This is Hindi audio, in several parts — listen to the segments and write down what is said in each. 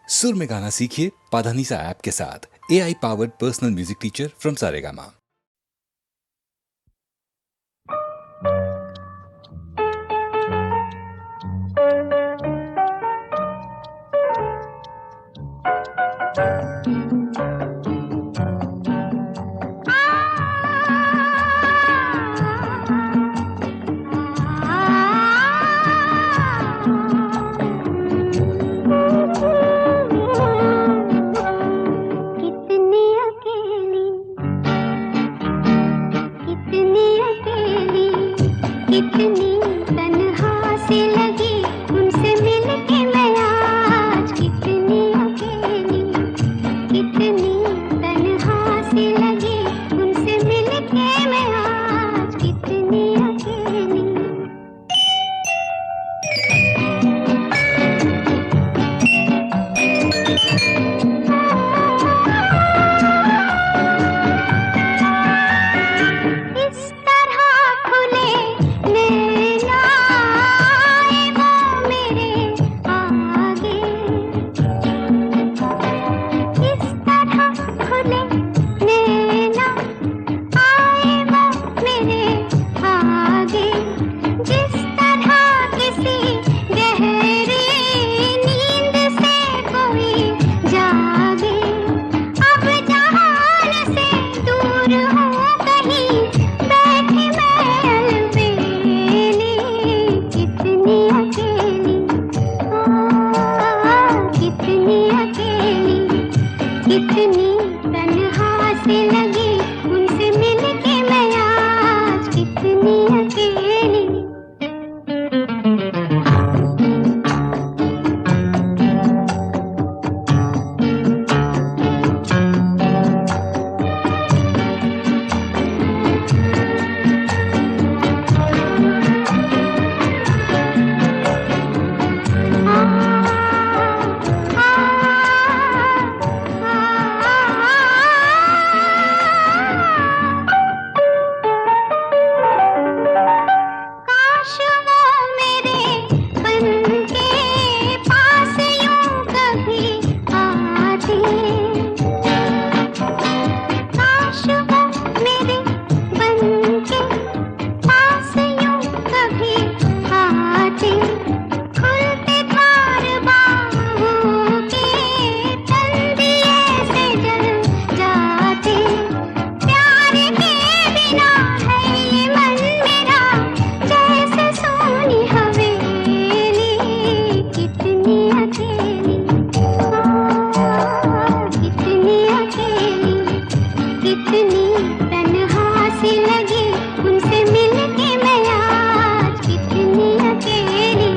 सुर में गाना सीखिए पाधानीसा ऐप के साथ। AI powered personal music teacher from Saregama. कितनी तन्हा सी लगी उनसे मिलके मैं आज, कितनी अकेली, कितनी तन्हा सी लगी उनसे मिलके मैं आज, कितनी अकेली। इस तरह खुले नैना आए वो मेरे आगे, इस तरह खुले नैना आए वो मेरे आगे, जिस तरह किसी गहरी नींद से कोई जागे। अब जहान से दूर हूँ कहीं बैठी मैं अलबेली, कितनी अकेली, कितनी अकेली, कितनी तन्हा सी लगी उनसे मिलके मैं आज, कितनी अकेली। काश वो मेरे बन के पास यूं कभी आते, काश वो मेरे बन के पास यूं कभी आते, खुलते द्वार बाहों के तंदिए से जल जाते। प्यार के बिना है ये मन मेरा जैसे सोनी हवेली, कितनी अकेली, कितनी अकेली, कितनी तन्हा सी लगी उनसे मिलके मैं आज, कितनी अकेली,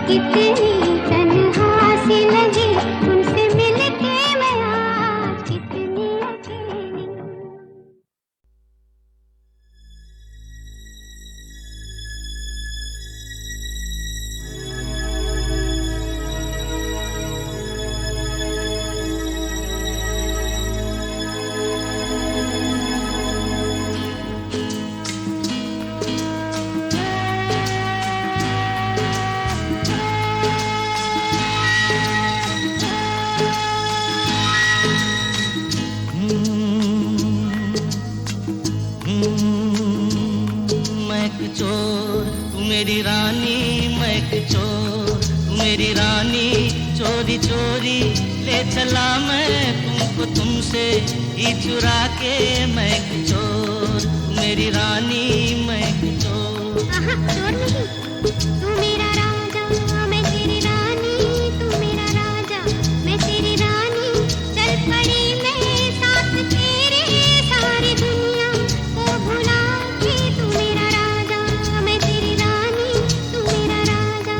कितनी तन्हा सी लगी उनसे मिलके मैं आज, कितनी अकेली। मैं एक चोर तू मेरी रानी, मैं एक चोर तू मेरी रानी, चोरी चोरी ले चला मैं तुमको तुमसे ही चुरा के। मैं एक चोर तू मेरी रानी, मैं एक चोर। चोर नहीं, तू मेरा राजा मैं तेरी रानी, तू मेरा राजा मैं तेरी रानी, चल पड़ी मैं साथ तेरे, सारी दुनिया को भुला के। तू मेरा राजा मैं तेरी रानी, तू मेरा राजा।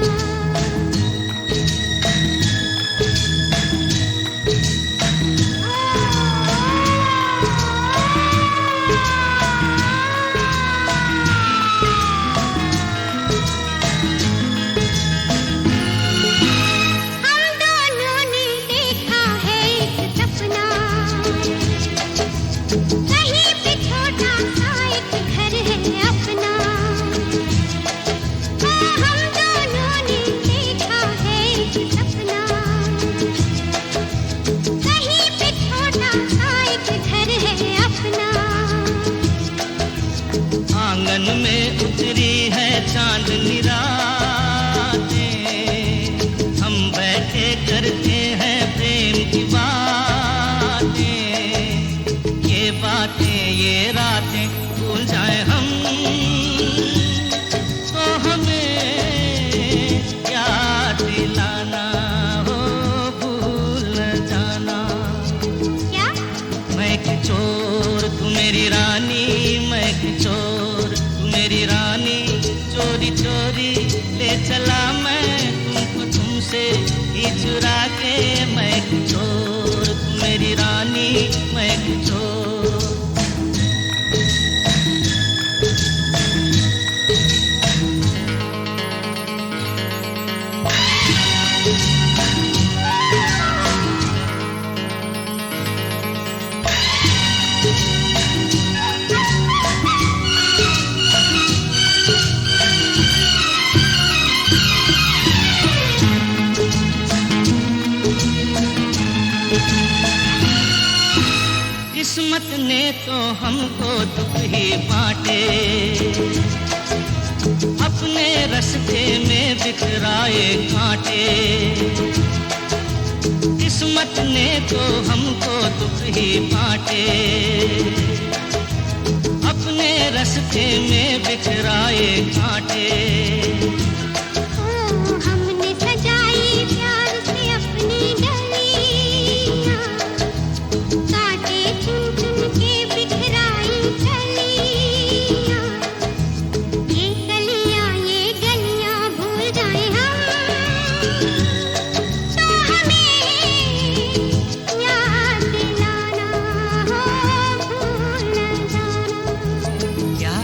किस्मत ने तो हमको दुख ही बांटे, अपने रास्ते में बिखराए कांटे। किस्मत ने तो हमको दुख ही बांटे, अपने रास्ते में बिखराए कांटे। हमने सजाई प्यार से अपनी गलियां, कांटे चुन चुन के बिखराई कलियां। ये गलियां भूल जाए हम, तो हमें याद दिलाना हो, भूल न जाना। क्या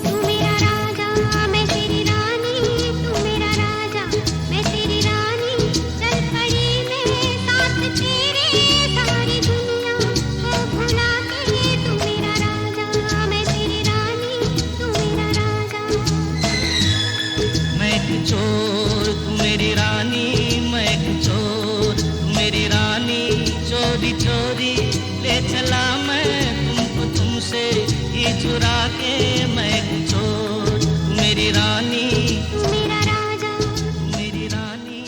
तू मेरा राजा मैं तेरी रानी, तू मेरा राजा मैं तेरी रानी। चल पड़ी मेरे साथ तेरे सारी दुनिया को भुला के। तू मेरा राजा मैं तेरी रानी, तू मेरा राजा। मैं एक चोर तू मेरी रानी, मैं एक चोर तू मेरी रानी। चोरी चोरी ले चला मैं तुमको तुमसे ही चुरा के। मैं एक चोर तू मेरी रानी, तू मेरा राजा। तू मेरी रानी।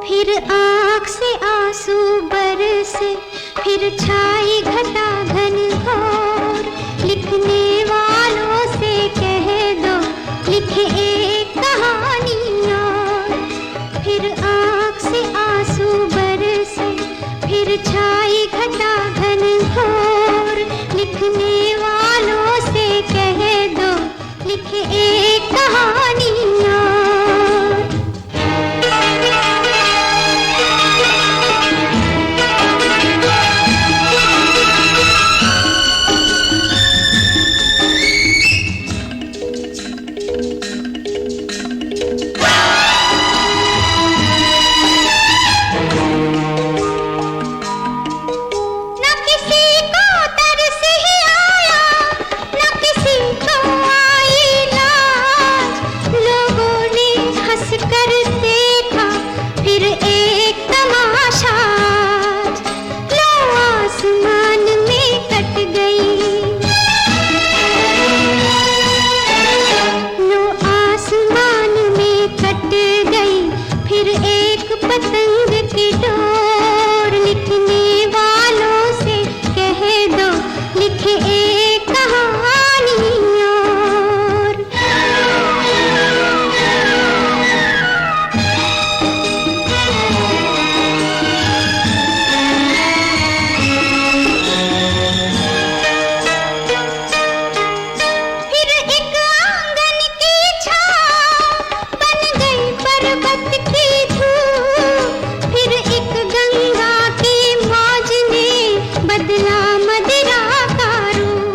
फिर आँख से आंसू बरसे, फिर छाई घटा घन घोर। लिखने वालों से कह दो लिखे एक कहानी और। फिर आँख से आंसू बरसे, फिर छाई घटा घन घोर। लिखने वालों से कह दो लिखे एक कहानी और। न किसी को तरस ही आया, न किसी को आई लाज। लोगों ने हंस कर देखा फिर एक तमाशा। लो आसमान में कट गई, लो आसमान में कट गई फिर एक पतंग की डोर। लिखने वालों से कह दो लिखे एक कहानी और। फिर एक आंगन की छाँव बन गई पर्वत की धूप। फिर एक गंगा की मौज ने बदला मदिरा का रूप।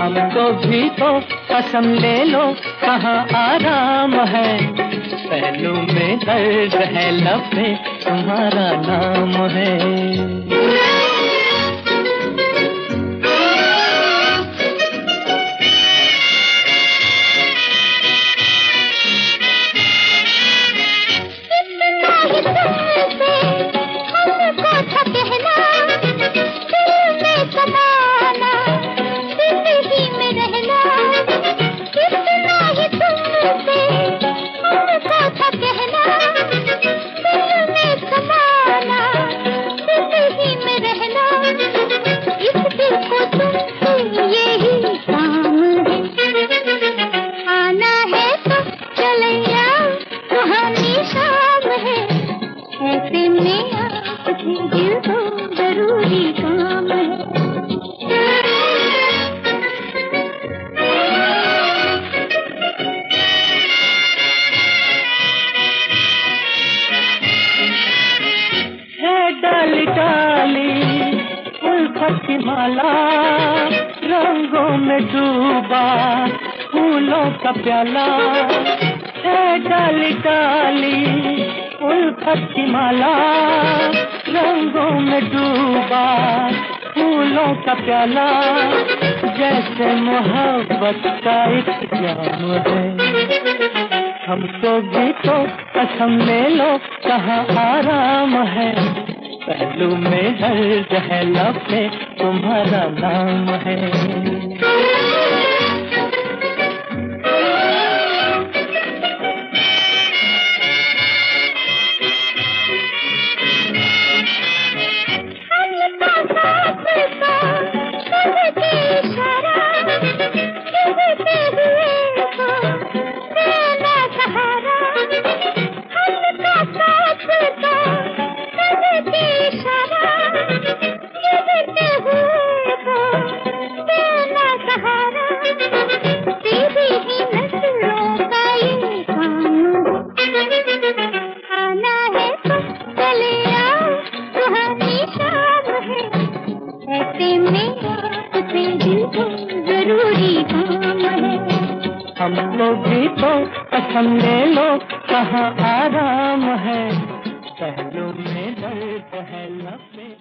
हमको भी तो कसम ले लो, कहाँ आराम है। पहलू में दर्द है, लब में तुम्हारा नाम है। डाली डाली उल्फत की माला, रंगों में डूबा फूलों का प्याला। है डाली डाली उल्फत की माला, रंगों में डूबा फूलों का प्याला। जैसे मोहब्बत का एक जाम है। हमको भी तो कसम ले लो, कहाँ आराम है। पहलू में दर्द है, लब में तुम्हारा नाम है। हमको भी तो कसम ले लो, कहाँ आराम है। पहलू में दर्द है, लब में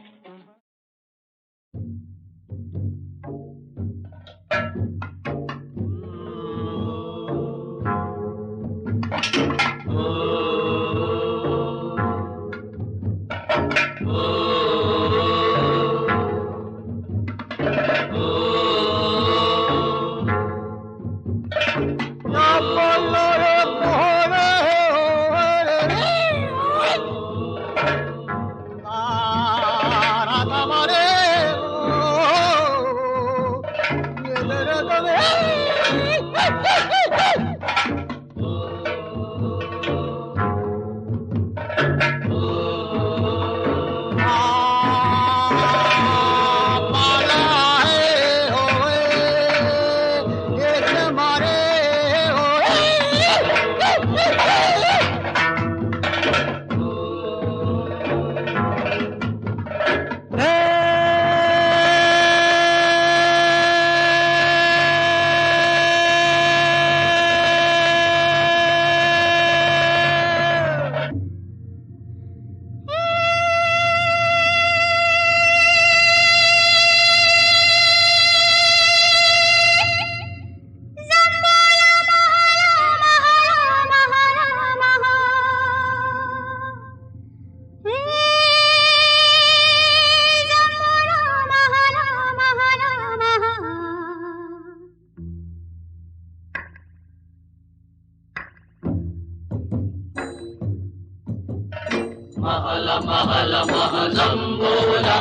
महला महला महजम्बोला,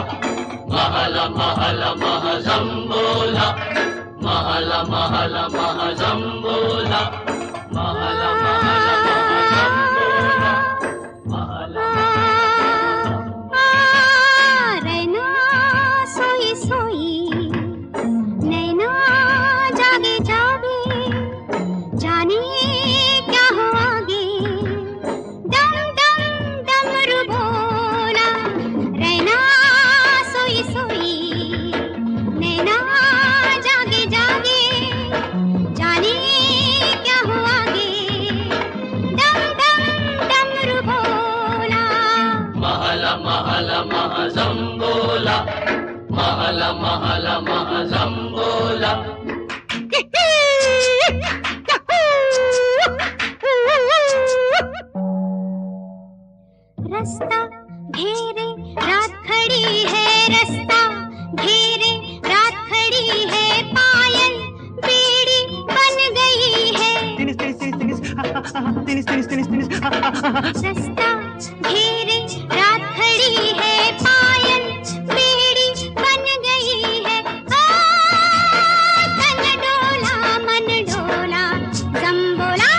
महला महला महजम्बोला, महला महला महजम्बोला, महला महला महजम्बोला, महला रैना सोई सोई, नैना जागे जागे, जाने क्या हो आगे। दम दम डमरू बोला, रैना सोई सोई, नैना जागे जागे, महल महजम्बोला महल महल महजम्बोला रास्ता घेरे रात खड़ी है, रास्ता घेरे रात खड़ी है, पायल बीड़ी बन गई है। रास्ता घेरे रात खड़ी है, पायल बीड़ी बन गई है। तन डोला मन डोला जम्बोला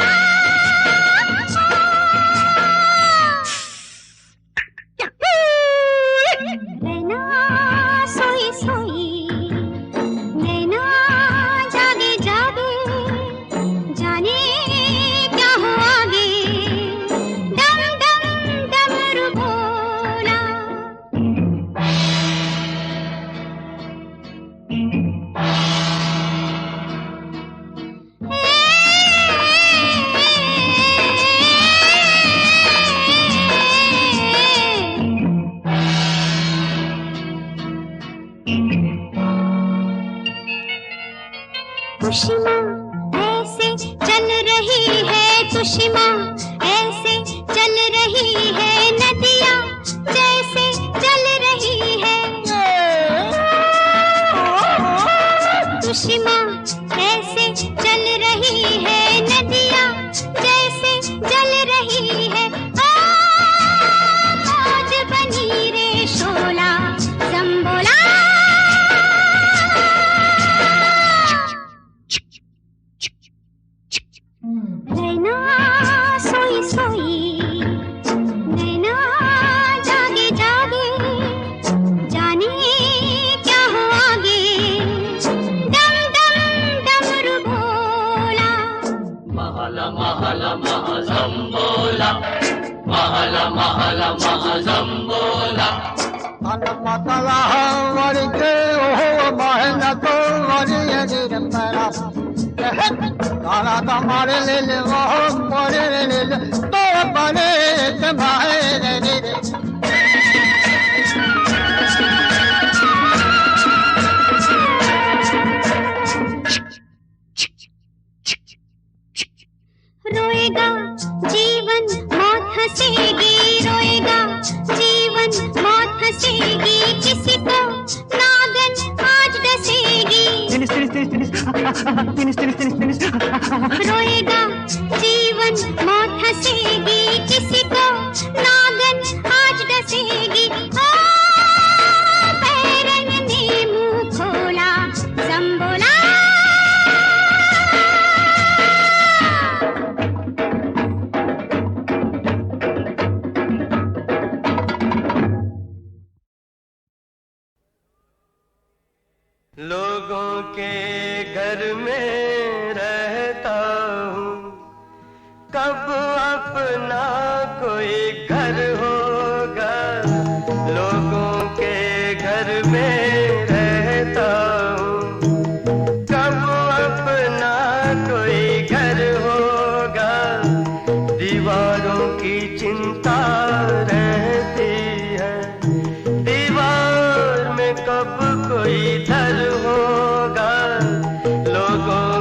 नैना सोई सोई नैना जागे जागे जाने क्या हो आगे डम डम डमरू बोला तुशिमा ऐसे चल रही है, तुशिमा ऐसे चल रही है, नदियाँ जैसे चल रही है। तुशिमा ऐसे चल रही है, नदियाँ जैसे जल रही है। मौज बनी रे शोला जम्बोला नैना सोई सोई नैना जागे जागे जाने क्या हो आगे डम डम डमरू बोला महल महल महजम्बोला महल महल महजम्बोला मतला हमारी के ओ मेहनत वाली निरंतरा तारा तुम्हारे ले वो मोरे ले तो बने तुम्हारे ले रोएगा जीवन मौत हंसेगी, रोएगा जीवन मौत हंसेगी, किसी को नागन आज डसेगी। रोएगा जीवन मौत हंसेगी, किसी को नागन आज डसेगी। बैरन ने मुंह खोला जम्बोला लोगों के घर में रहता हूँ, कब अपना कोई घर होगा। लोगों के घर में रहता हूँ, कब अपना कोई घर होगा। दीवारों की चिंता रहती है, दीवार में कब कोई दर होगा। लोगों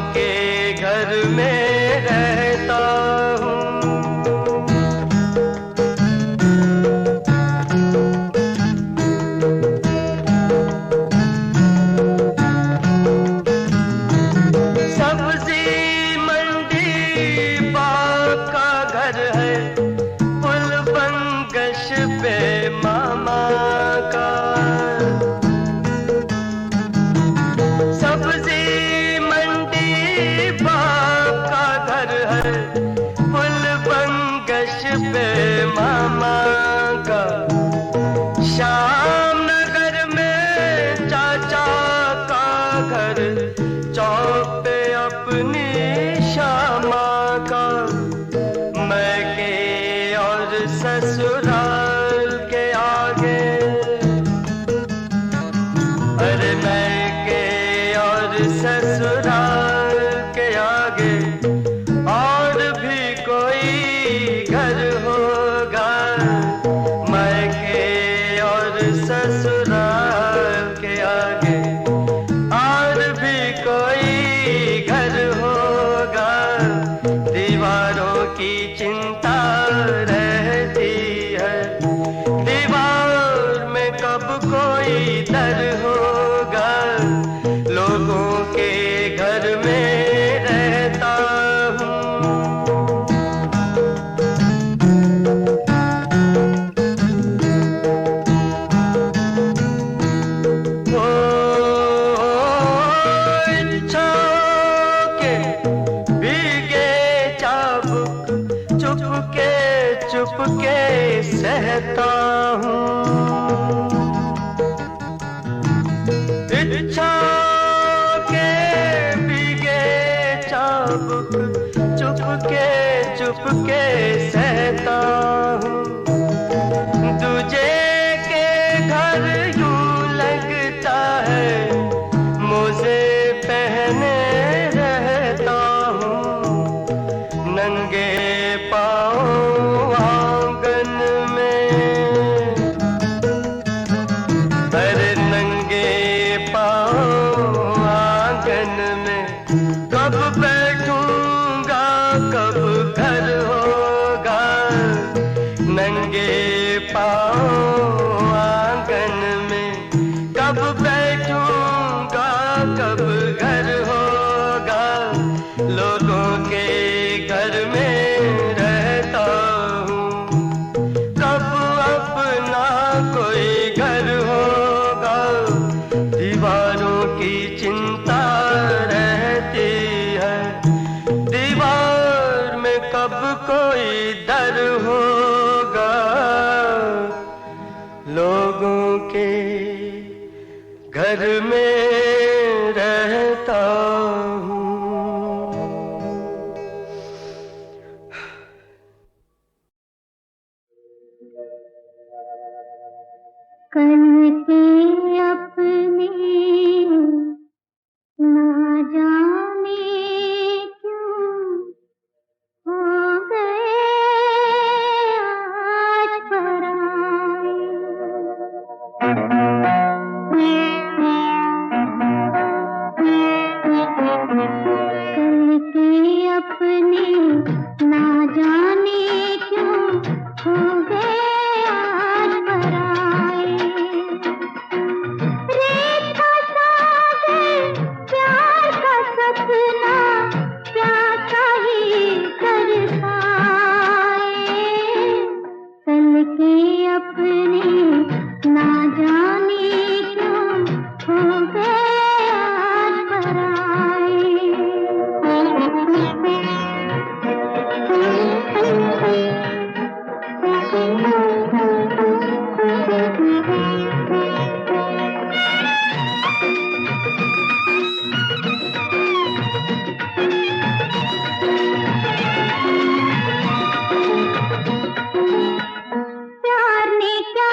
रहता हूँ। इच्छा के भीगे चाबुक चुपके सहता हूँ। तुझे के घर यूं लगता है मोजे पहने रहता हूँ। नंगे पाँव आंगन में, अरे नंगे पाँव आंगन में, कब बैठूंगा कब घर होगा। नंगे पाँव आंगन में, कब बैठूंगा कब घर होगा। लोगों के घर में रहता हूँ, कब अपना कोई घर होगा। दीवारों की चिंता रहती है, दीवार में कब कोई दर होगा। लोगों के घर में रहता हूँ। कल के अपने ना जाने क्यों हो गए आज पराए। कल के अपने ना जाने क्यों हो गए आज पराए। रेत का सागर प्यार का सपना प्यासा ही तरसाए। कल के अपने ना जाने क्यों हो गए आज पराए। प्यार ने क्या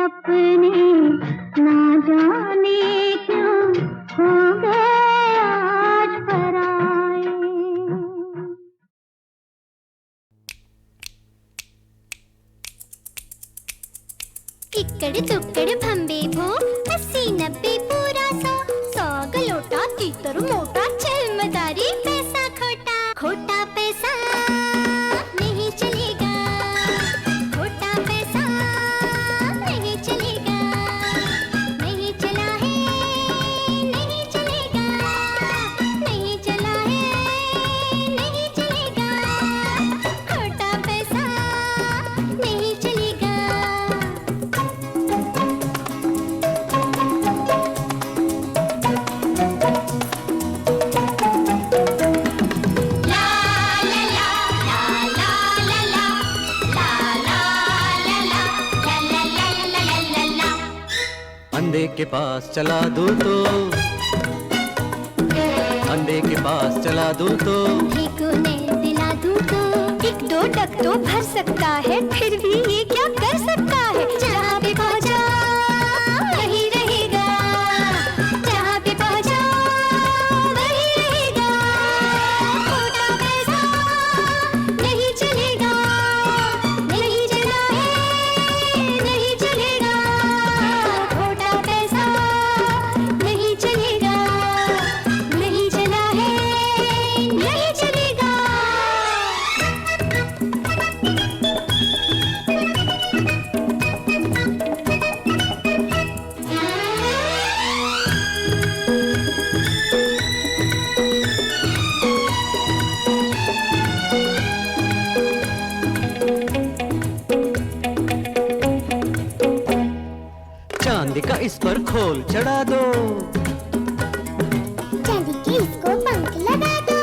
अपने ना जाने क्यों हो गए आज पराए। इकड़ दुक्कड़ भंबे भो 80-90 पूरा 100 गलोटा तीतर मोटा चल मदारी पैसा खोटा खोटा पैसा नहीं चलेगा खोटा पैसा नहीं चलेगा नहीं चला है नहीं चलेगा नहीं चला है नहीं चलेगा खोटा पैसा नहीं चलेगा। अंधे के पास चला दूं तो अंधे के पास चला दूं तो को नैन दिला दूं तो एक दो टक तो भर सकता है फिर भी ये क्या कर सकता है। जहाँ पे पहुँचा वही रहेगा जहाँ पे पहुँचा वही रहेगा खोटा पैसा नहीं चलेगा नहीं चला है नहीं चलेगा खोटा पैसा नहीं चलेगा नहीं चला है नहीं चलेगा। चांदी का इस पर खोल चढ़ा दो चांदी के इसको पंख लगा दो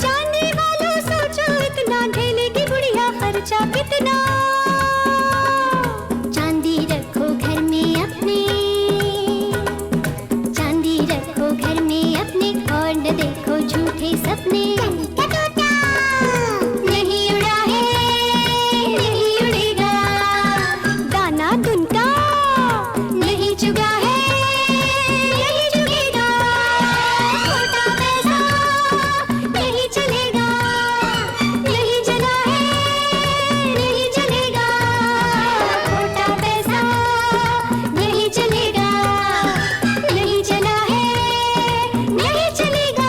चांदी वालों सोचो इतना ढेलेगी बुढ़िया खर्चा कितना। चांदी रखो घर में अपने चांदी रखो घर में अपने और न देखो झूठे सपने। नहीं उड़ा है नहीं उड़ेगा दाना दुनका नहीं चुगा है नहीं चुगेगा खोटा पैसा नहीं चलेगा नहीं चला है नहीं चलेगा खोटा पैसा नहीं चलेगा नहीं चला है नहीं चलेगा।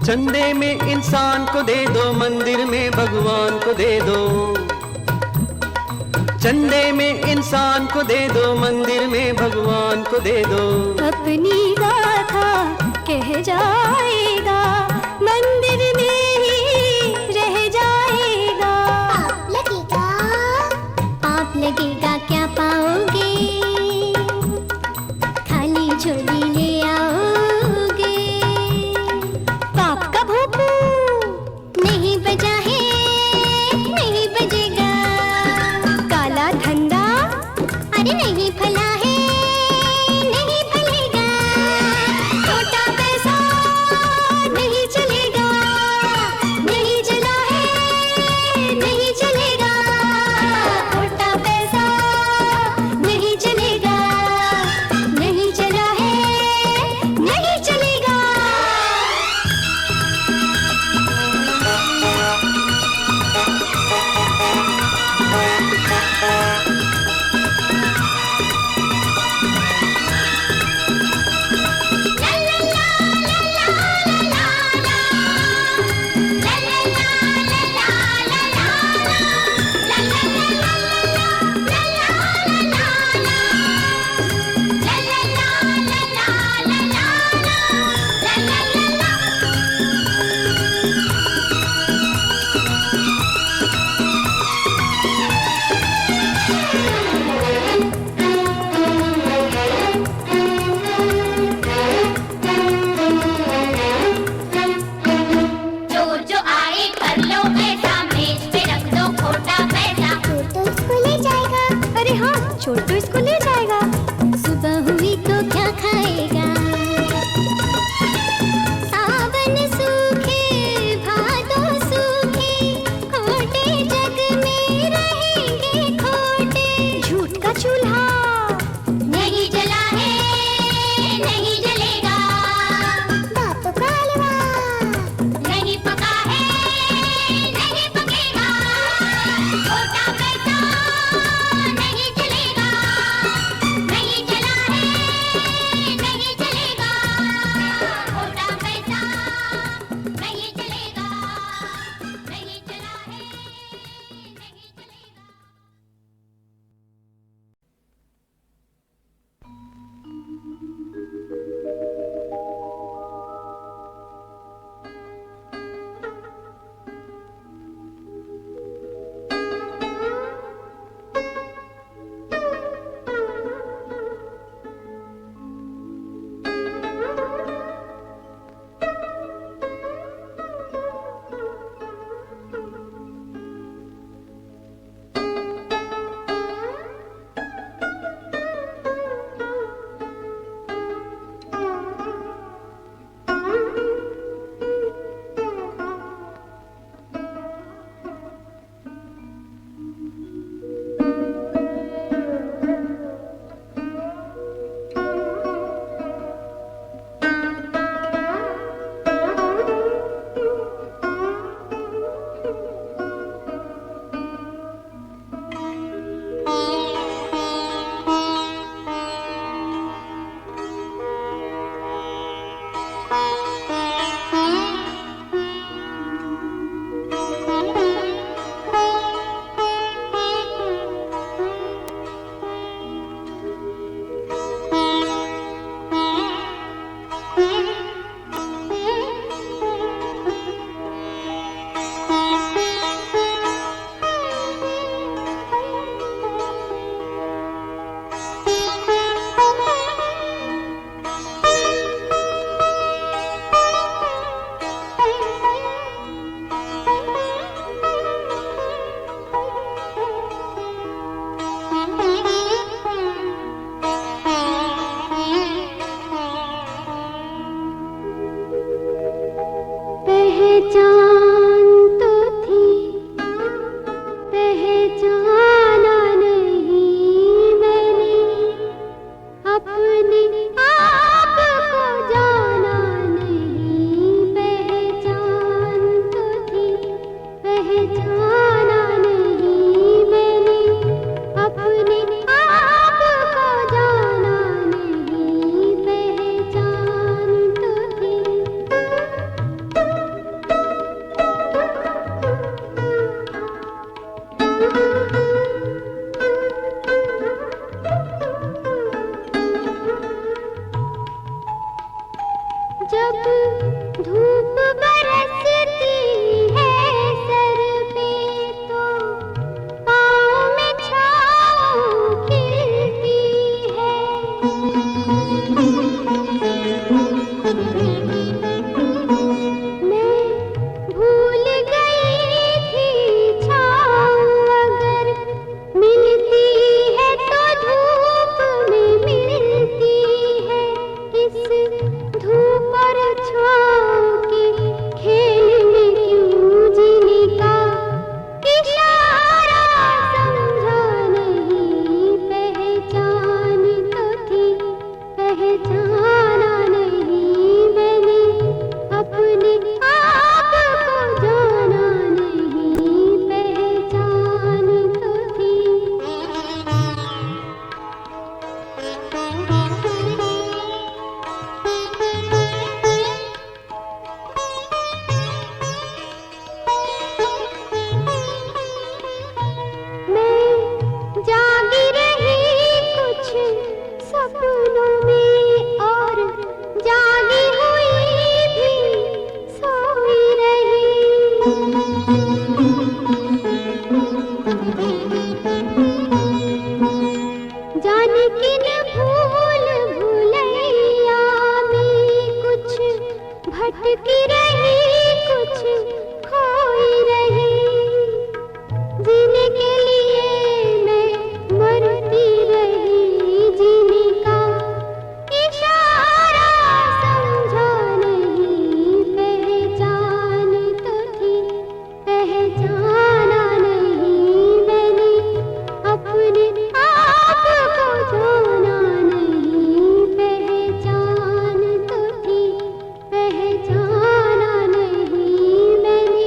चंदे में इंसान को दे दो मंदिर में भगवान को दे दो चंदे में इंसान को दे दो मंदिर में भगवान को दे दो अपनी गाथा कह जाएगा मंदिर में ही रह जाएगा। पाप लगेगा क्या पाओगे खाली झोली ले आओगे। पाप का भोपू नहीं बजा है नहीं बजेगा। काला धंधा अरे नहीं फला है नहीं फलेगा। छोटा पैसा नहीं पहचाना नहीं मैंने अपने आप को जाना नहीं पहचान तो थी पहचाना नहीं मैंने अपने आप को जाना नहीं पहचान तो थी जब धूप बरसती है सर पे तो पाँव में छाँव खिलती है मैं भूल गई थी छाँव अगर मिलती है तो धूप में मिलती है इस धूप और छाँव के खेल में क्यों जीने का इशारा समझा नहीं पहचान तो थी पहचाना नहीं मैंने अपने आप को जाना नहीं पहचान तो थी मैं जागी रही कुछ सपनों में और जागी हुई भी सोई रही जाने किन भूल भुलैया में कुछ भटकी रही कुछ खोई रही जीने के लिए मैं मरती रही जीने का इशारा समझा नहीं पहचान तो थी पहचाना नहीं मैंने अपने आप को जाना नहीं पहचान तो थी पहचाना नहीं मैंने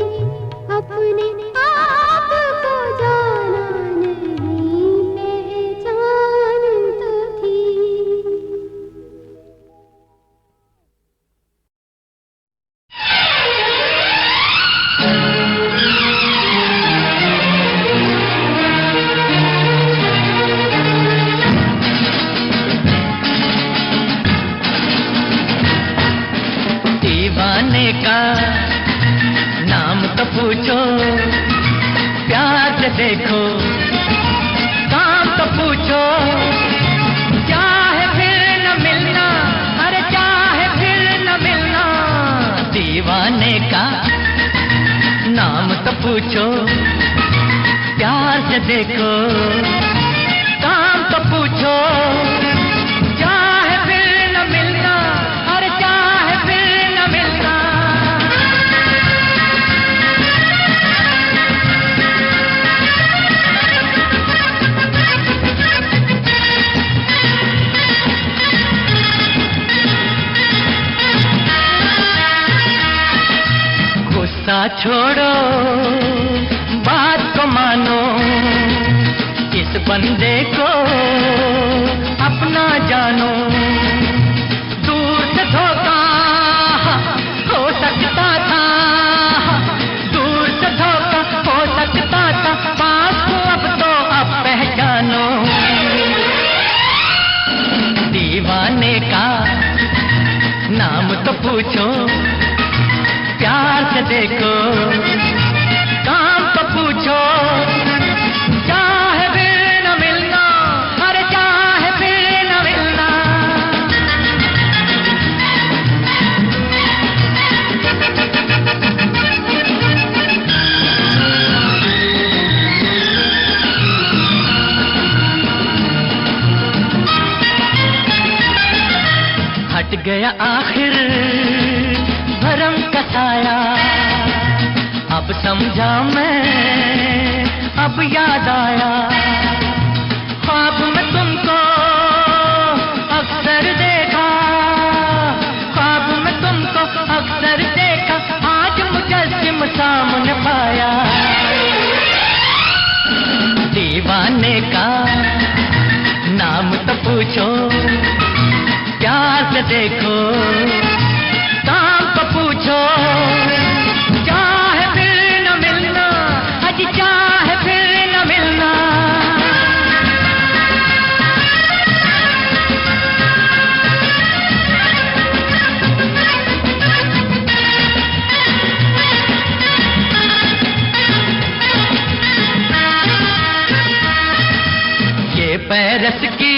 अपने आप को जाना नहीं पहचान तो थी दीवाने का नाम तो पूछो प्यार से देखो काम तो पूछो चाहे फिर न मिलना अरे चाहे फिर न मिलना दीवाने का नाम तो पूछो प्यार से देखो काम तो पूछो चाहे फिर न मिलना अरे चाहे फिर न मिलना गुस्सा छोड़ो बात को मानो इस बंदे को अपना जानो दूर से धोखा हो सकता था दूर से धोखा हो सकता था पास को अब तो अब पहचानो दीवाने का नाम तो पूछो प्यार से देखो काम तो पूछो चाहे फिर न मिलना अरे चाहे फिर न मिलना हट गया आखिर भरम का साया अब समझा मैं अब अब याद आया, ख्वाब में तुमको अक्सर देखा, ख्वाब में तुमको अक्सर देखा, आज मुजस्सिम सामने पाया। दीवाने का नाम तो पूछो, प्यार से देखो, काम तो पूछो, चाहे फिर न मिलना, अजी चाहे फिर न मिलना। ये पैरस की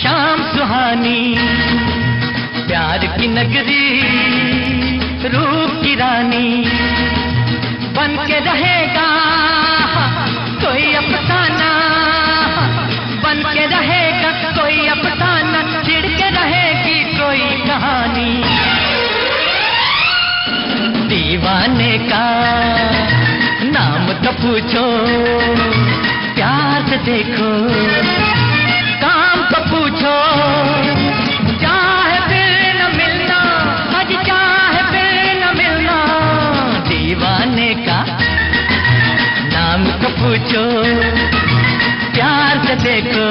शाम सुहानी, प्यार की नगरी, रूप की रानी, बन के रहेगा कोई अफसाना, बन के रहेगा कोई अफसाना, छिड़ के रहेगी कोई कहानी। दीवाने का नाम तो पूछो, प्यार से देखो, काम तो पूछो, चाहे फिर न मिलना, आज चाहे फिर न मिलना। दीवाने का नाम तो पूछो, प्यार से देखो,